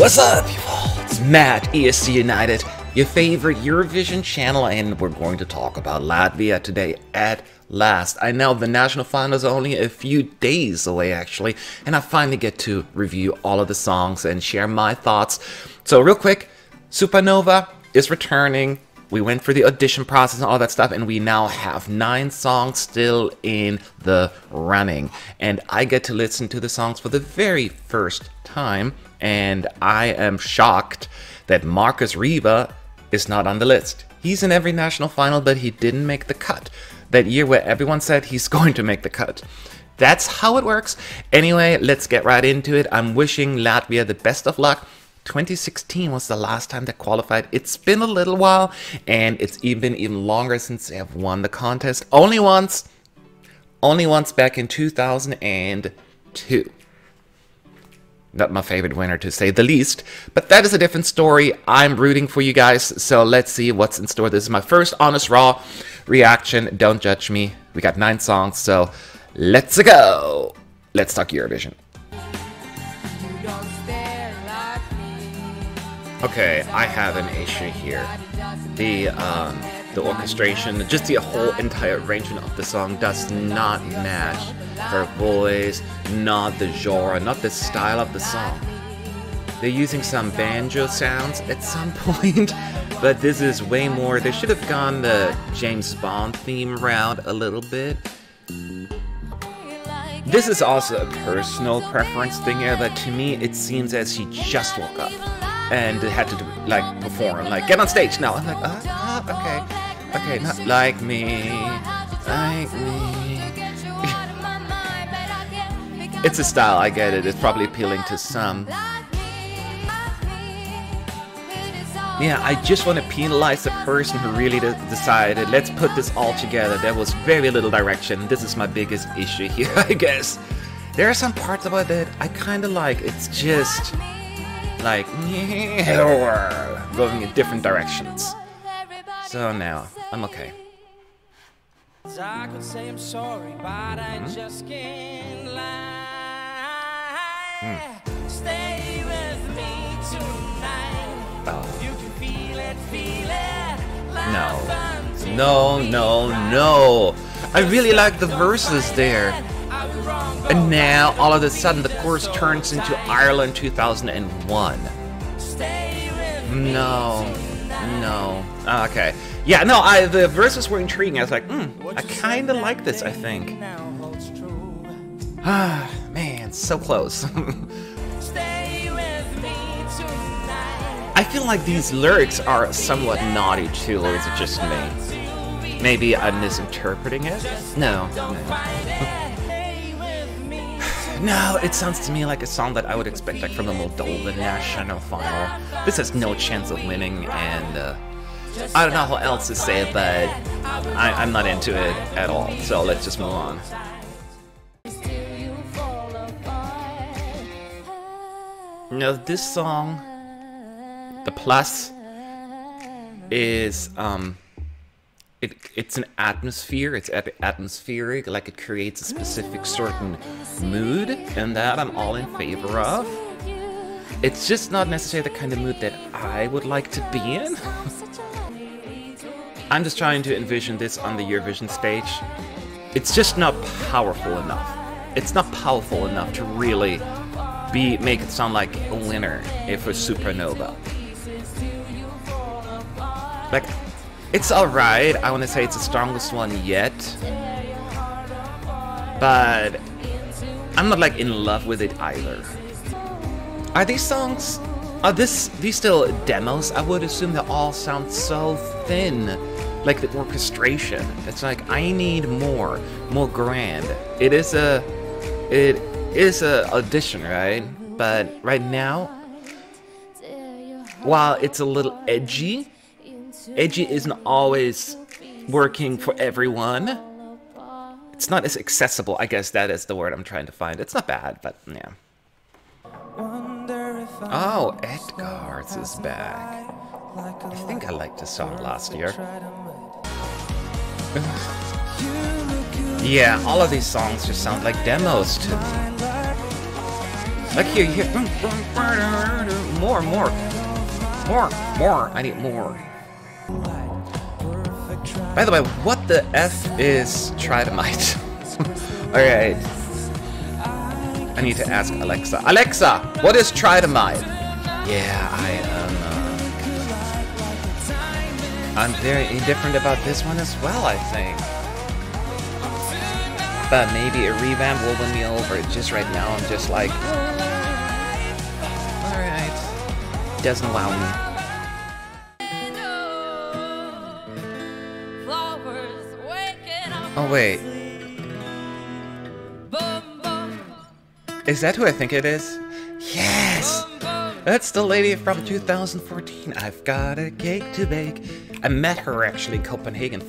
What's up, people? It's Matt, ESC United, your favorite Eurovision channel, and we're going to talk about Latvia today at last. I know the national finals are only a few days away, actually, and I finally get to review all of the songs and share my thoughts. So real quick, Supernova is returning. We went through the audition process and all that stuff, and we now have 9 songs still in the running. And I get to listen to the songs for the very first time, and I am shocked that Marcus Riva is not on the list. He's in every national final, but he didn't make the cut. That year where everyone said he's going to make the cut. That's how it works. Anyway, let's get right into it. I'm wishing Latvia the best of luck. 2016 was the last time they qualified. It's been a little while, and it's been even longer since they have won the contest. Only once back in 2002. Not my favorite winner, to say the least, but that is a different story. I'm rooting for you guys, so let's see what's in store. This is my first honest raw reaction. Don't judge me. We got 9 songs, so let's go. Let's talk Eurovision. Okay, I have an issue here. The orchestration, just the whole entire arrangement of the song does not match her voice, not the genre, not the style of the song. They're using some banjo sounds at some point, but this is way more. They should have gone the James Bond theme route a little bit. This is also a personal preference thing here, but to me it seems as she just woke up and had to like perform, like get on stage now. I'm like, okay, not like me. It's a style, I get it. It's probably appealing to some. Yeah, I just want to penalize the person who really decided, let's put this all together. There was very little direction. This is my biggest issue here, I guess. There are some parts about it I kind of like. It's just like going in different directions. So now, I'm okay. I could say I'm sorry, but I just can't lie. Stay with me tonight. Oh. You can feel it. No. I really like the verses there. And now, all of a sudden, the chorus turns into Ireland 2001. No. Okay. Yeah, no, the verses were intriguing. I was like, I kind of like this, I think. Ah, man, so close. I feel like these lyrics are somewhat naughty too, or is it just me? Maybe I'm misinterpreting it? No. No, it sounds to me like a song that I would expect like from the Moldovan national final. This has no chance of winning, and I don't know how else to say it, but I'm not into it at all. So let's just move on. Now this song, the plus, is it's an atmosphere. It's atmospheric, like it creates a specific certain mood, and that I'm all in favor of. It's just not necessarily the kind of mood that I would like to be in. I'm just trying to envision this on the Eurovision stage. It's just not powerful enough. It's not powerful enough to really make it sound like a winner for Supernova. Like, it's alright. I want to say it's the strongest one yet. But I'm not like in love with it either. Are these songs, these still demos? I would assume they all sound so thin. Like the orchestration. It's like, I need more grand. It is a audition, right? But right now, while it's a little edgy isn't always working for everyone. It's not as accessible, I guess that is the word I'm trying to find. It's not bad, but yeah. Oh, Edgars is back. I think I liked this song last year. Yeah, all of these songs just sound like demos to me. Like here, you hear more. I need more. By the way, what the F is Tridymite? Alright. I need to ask Alexa. Alexa, what is Tridymite? Yeah, I'm very indifferent about this one as well, I think. But maybe a revamp will win me over. Just right now, I'm just like, alright. Doesn't wow me. Oh wait. Is that who I think it is? Yes! That's the lady from 2014. I've got a cake to bake. I met her actually in Copenhagen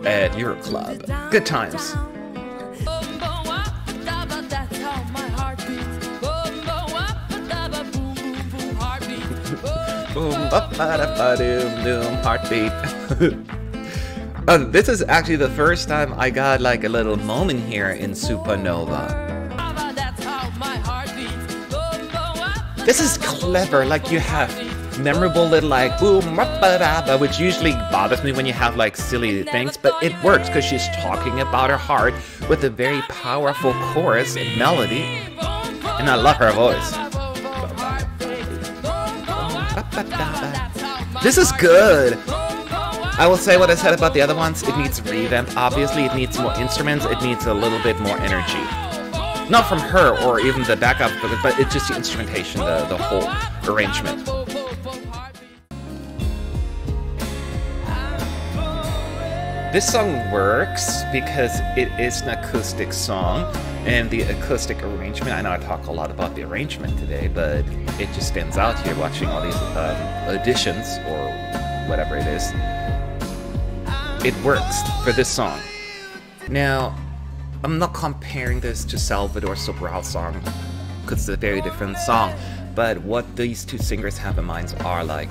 at Euroclub. Good times. Boom, ba-ba-da-ba-doom-doom, heartbeat. This is actually the first time I got like a little moment here in Supernova. This is clever, like you have memorable little like boom, ba-ba-da-ba, which usually bothers me when you have like silly things, but it works because she's talking about her heart with a very powerful chorus and melody, and I love her voice. This is good! I will say what I said about the other ones, it needs revamp, obviously, it needs more instruments, it needs a little bit more energy. Not from her or even the backup, but it's just the instrumentation, the whole arrangement. This song works because it is an acoustic song, and the acoustic arrangement, I know I talk a lot about the arrangement today, but it just stands out here watching all these auditions, or whatever it is. It works for this song. Now, I'm not comparing this to Salvador Sobral's song, because it's a very different song, but what these two singers have in mind are like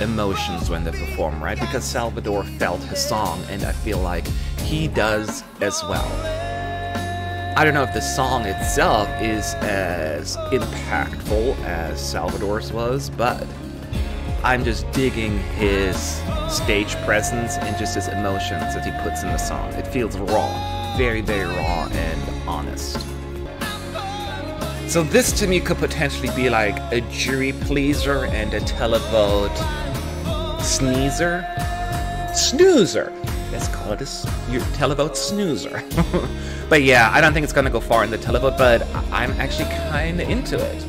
emotions when they perform, right? Because Salvador felt his song, and I feel like he does as well. I don't know if the song itself is as impactful as Salvador's was, but I'm just digging his stage presence and just his emotions that he puts in the song. It feels raw, very, very raw and honest. So this to me could potentially be like a jury pleaser and a televote snoozer. Let's call it your televote snoozer. But yeah, I don't think it's gonna go far in the televote, but I'm actually kinda into it.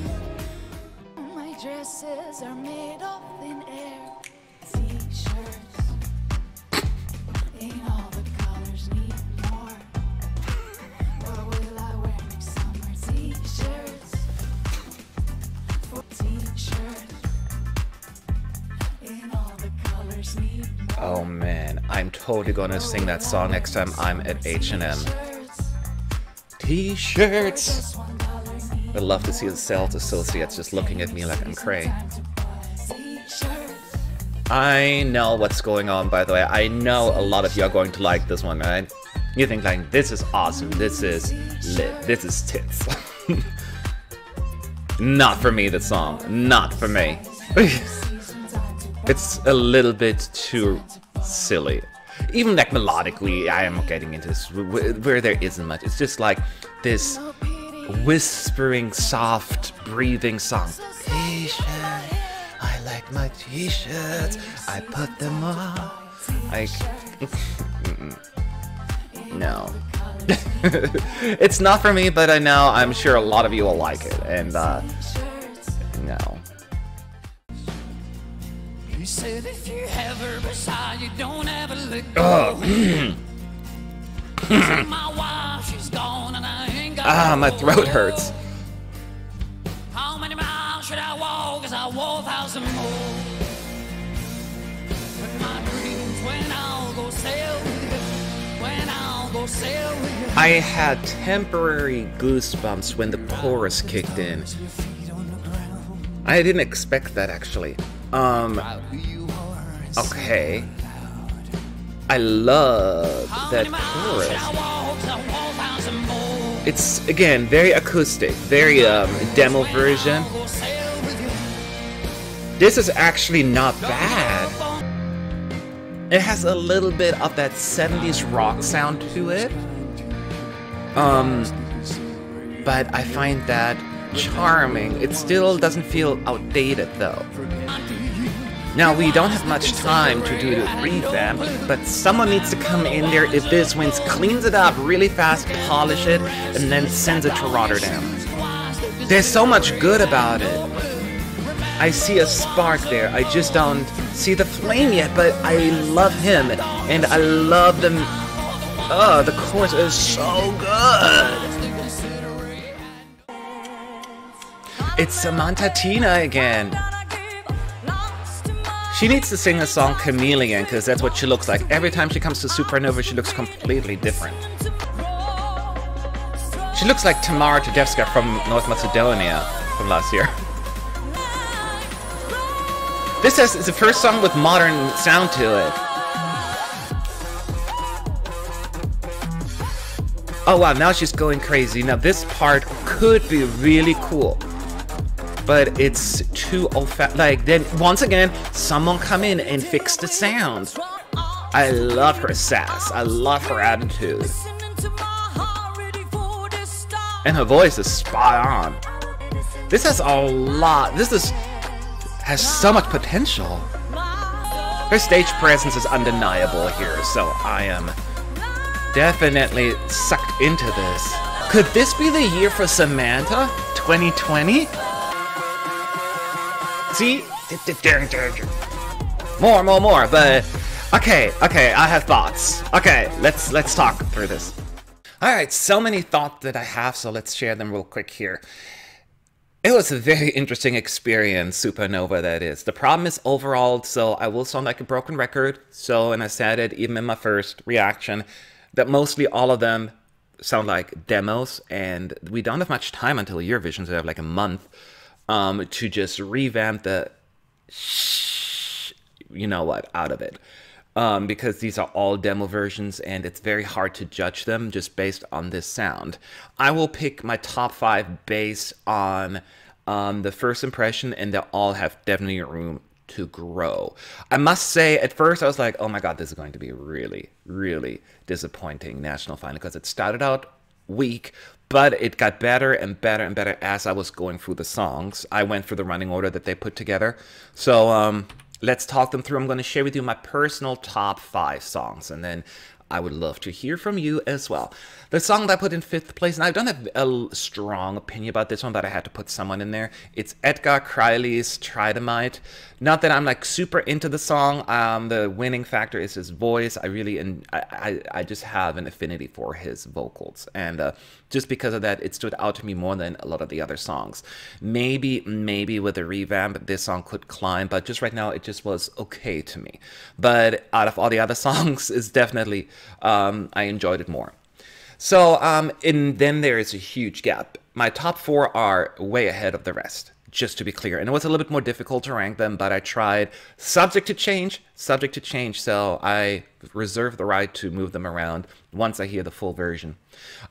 My dresses are made of thin air. T-shirts in all the colors need more. What will I wear next summer? T-shirts for T-shirts in all the colors need more. Oh man, I'm totally gonna sing that song next time I'm at H&M. T-shirts! I'd love to see the sales associates just looking at me like I'm cray. I know what's going on, by the way. I know a lot of you are going to like this one, right? You think like, this is awesome, this is lit, this is tits. Not for me, the song. Not for me. It's a little bit too silly. Even like melodically, I am getting into this where there isn't much. It's just like this whispering, soft, breathing song. T-shirt, I like my t-shirts, I put them on. Like, no. It's not for me, but I know, I'm sure a lot of you will like it, and no. You said if you have her beside you, don't ever let go. My wife, she's gone and I ain't got My throat hurts. How many miles should I walk as I walk 1,000 more? But my dreams when I'll go sail with you, when I'll go sail with you. I had temporary goosebumps when the chorus kicked in. I didn't expect that actually. Okay. I love that chorus. It's, again, very acoustic, very demo version. This is actually not bad. It has a little bit of that 70s rock sound to it. But I find that charming. It still doesn't feel outdated though. Now, we don't have much time to do the revamp, but someone needs to come in there if this wins, cleans it up really fast, polish it, and then sends it to Rotterdam. There's so much good about it. I see a spark there. I just don't see the flame yet, but I love him, and I love them. Oh, the chorus is so good. It's Samanta Tīna again. She needs to sing the song Chameleon, because that's what she looks like. Every time she comes to Supernova, she looks completely different. She looks like Tamara Tedevska from North Macedonia from last year. This is the first song with modern sound to it. Oh wow, now she's going crazy. Now this part could be really cool, but it's too old-fashioned. Like, then once again, someone come in and fix the sound. I love her sass. I love her attitude. And her voice is spot on. This has a lot. Has so much potential. Her stage presence is undeniable here, so I am definitely sucked into this. Could this be the year for Samanta? 2020? See? More, but okay, I have thoughts. Okay, let's talk through this. Alright, so many thoughts that I have, so let's share them real quick here. It was a very interesting experience, Supernova, that is. The problem is overall, so I will sound like a broken record, so, and I said it even in my first reaction, that mostly all of them sound like demos, and we don't have much time until Eurovision, so we have like a month to just revamp the you know what, out of it. Because these are all demo versions and it's very hard to judge them just based on this sound. I will pick my top 5 based on the first impression, and they all have definitely room to grow. I must say, at first I was like, oh my god, this is going to be really, really disappointing national final, because it started out weak, but it got better and better and better as I was going through the songs. I went through the running order that they put together. So let's talk them through. I'm going to share with you my personal top 5 songs, and then I would love to hear from you as well. The song that I put in 5th place, and I don't have a strong opinion about this one, but I had to put someone in there. It's Edgars, Kreilis, Tridymite. Not that I'm like super into the song. The winning factor is his voice. I just have an affinity for his vocals, and just because of that, it stood out to me more than a lot of the other songs. Maybe with a revamp, this song could climb, but just right now, it just was okay to me. But out of all the other songs, it's definitely I enjoyed it more. So, and then there is a huge gap. My top 4 are way ahead of the rest, just to be clear. And it was a little bit more difficult to rank them, but I tried. Subject to change, so I reserve the right to move them around once I hear the full version.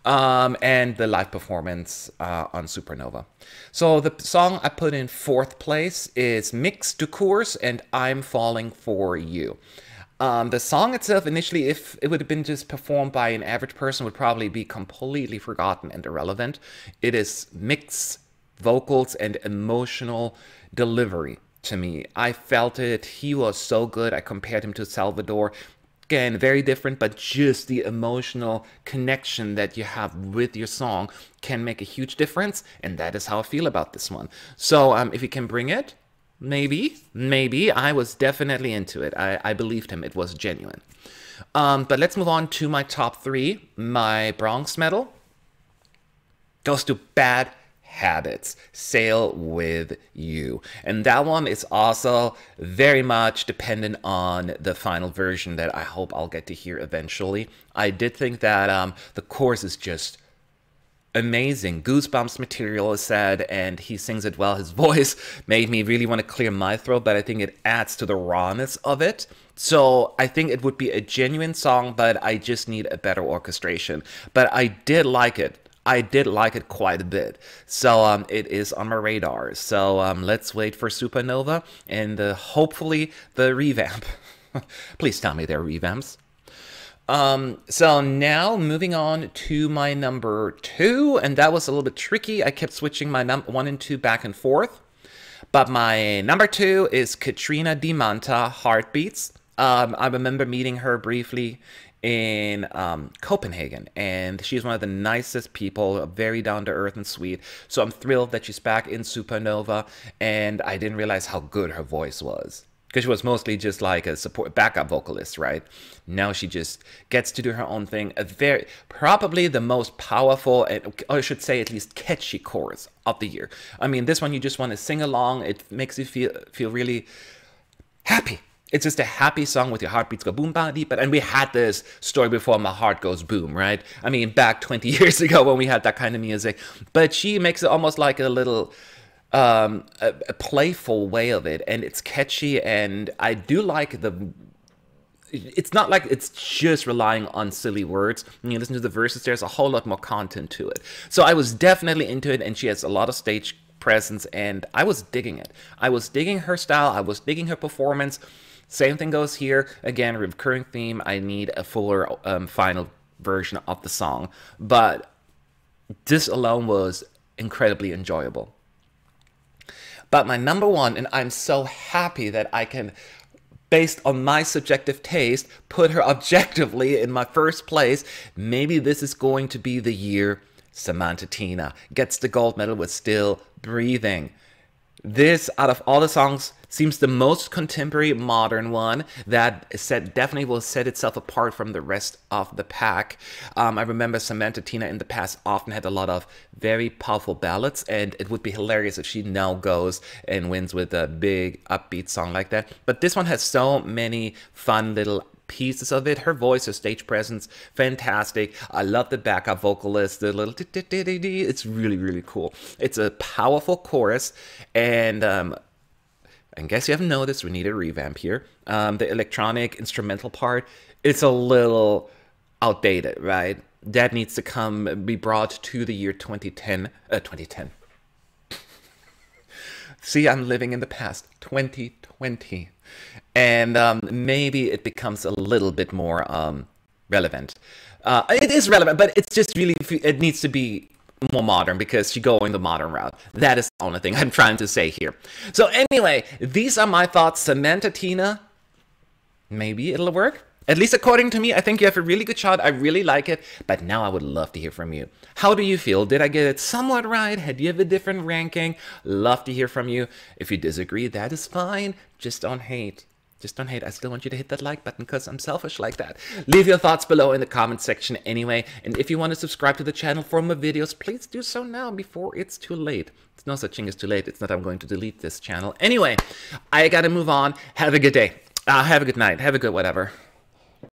And the live performance on Supernova. So the song I put in 4th place is Mix Dukurs and I'm Falling For You. The song itself, initially, if it would have been just performed by an average person, would probably be completely forgotten and irrelevant. It is mixed vocals and emotional delivery to me. I felt it. He was so good. I compared him to Salvador. Again, very different, but just the emotional connection that you have with your song can make a huge difference, and that is how I feel about this one. So if you can bring it, maybe. I was definitely into it. I believed him. It was genuine. But let's move on to my top 3. My bronze medal goes to Bad Habits, Sail With You. And that one is also very much dependent on the final version that I hope I'll get to hear eventually. I did think that the chorus is just amazing. Goosebumps material is said, and he sings it well. His voice made me really want to clear my throat, but I think it adds to the rawness of it. So I think it would be a genuine song, but I just need a better orchestration. But I did like it. I did like it quite a bit. So it is on my radar. So let's wait for Supernova and hopefully the revamp. Please tell me there are revamps. So now moving on to my number 2, and that was a little bit tricky. I kept switching my 1 and 2 back and forth. But my number 2 is Katrina Dimanta, Heartbeats. I remember meeting her briefly in Copenhagen, and she's one of the nicest people, very down to earth and sweet. So I'm thrilled that she's back in Supernova, and I didn't realize how good her voice was. Because she was mostly just like a support backup vocalist, right? Now she just gets to do her own thing. Probably the most powerful, and or I should say at least catchy chorus of the year. I mean, this one you just want to sing along. It makes you feel really happy. It's just a happy song with your heartbeats go boom, ba, deep. And we had this story before, My Heart Goes Boom, right? I mean, back 20 years ago when we had that kind of music. But she makes it almost like a little a playful way of it, and it's catchy, and I do like it's not like it's just relying on silly words. When you listen to the verses, there's a whole lot more content to it. So I was definitely into it, and she has a lot of stage presence, and I was digging it. I was digging her style, I was digging her performance. Same thing goes here. Again, recurring theme, I need a fuller final version of the song, but this alone was incredibly enjoyable. But my number 1, and I'm so happy that I can, based on my subjective taste, put her objectively in my first place. Maybe this is going to be the year Samanta Tīna gets the gold medal with Still Breathing. This, out of all the songs, seems the most contemporary modern one that definitely will set itself apart from the rest of the pack. I remember Samanta Tīna in the past often had a lot of very powerful ballads, and it would be hilarious if she now goes and wins with a big upbeat song like that. But this one has so many fun little pieces of it. Her voice, her stage presence, fantastic. I love the backup vocalist, the little it's really, really cool. It's a powerful chorus, and I guess you haven't noticed, we need a revamp here. The electronic instrumental part, it's a little outdated, right? That needs to be brought to the year 2010. See, I'm living in the past, 2020. And maybe it becomes a little bit more relevant. It is relevant, but it's just really, it needs to be more modern because she's going the modern route. That is the only thing I'm trying to say here. So anyway, these are my thoughts. Samanta Tīna, maybe it'll work. At least according to me, I think you have a really good shot. I really like it. But now I would love to hear from you. How do you feel? Did I get it somewhat right? Had you have a different ranking? Love to hear from you. If you disagree, that is fine. Just don't hate. Just don't hate. I still want you to hit that like button because I'm selfish like that. Leave your thoughts below in the comment section anyway. And if you want to subscribe to the channel for more videos, please do so now before it's too late. There's no such thing as too late. It's not I'm going to delete this channel. Anyway, I gotta move on. Have a good day. Have a good night. Have a good whatever.